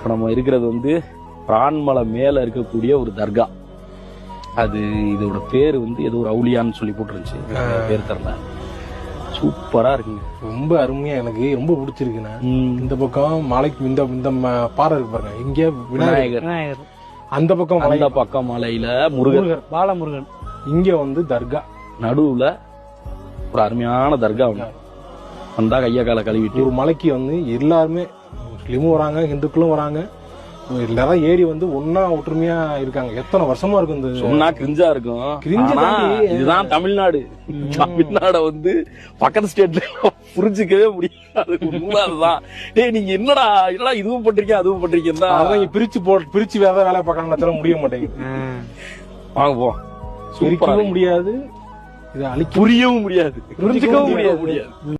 இப்ப நம்ம இருக்கிறது வந்து பிரான்மலை மேல இருக்கக்கூடிய ஒரு தர்கா. அது இதோட பேர் வந்து ஏதோ ஒரு அவுலியான்னு சொல்லி போட்டுருந்துச்சு, பேர் தெரியல. சூப்பரா இருக்குங்க, ரொம்ப அருமையா, எனக்கு ரொம்ப பிடிச்சிருக்குண்ணா. இந்த பக்கம் மலைக்கு இந்த பாறை இருக்கு பாருங்க, இங்க விநாயகர், அந்த பக்கம் மலையில முருகர், பாலமுருகன், இங்க வந்து தர்கா, நடுவுல ஒரு அருமையான தர்கா வந்தா கையா கால கழுவிட்டு. ஒரு மலைக்கு வந்து எல்லாருமே முஸ்லீமும் வராங்க, இந்துக்களும் வராங்க, எல்லாரும் ஏறி வந்து ஒன்னா ஒற்றுமையா இருக்காங்க. எத்தனை வருஷமா இருக்கும் இந்த சொன்னா கிரிஞ்சா இருக்கும். இதுதான் தமிழ்நாடு. தமிழ்நாட வந்து பக்கத்து ஸ்டேட்ல புரிஞ்சுக்கவே முடியாது. அதுதான் டேய் நீங்க என்னடா இதுவும் பண்றீங்க அதுவும் பண்றீங்கன்னா பிரிச்சு வேற வேலை பார்க்கணும் முடிய மாட்டேங்குது. வாங்க போ, பிரிக்கவும் முடியாது, இதை புரியவும் முடியாது, புரிஞ்சுக்கவும் முடியாது.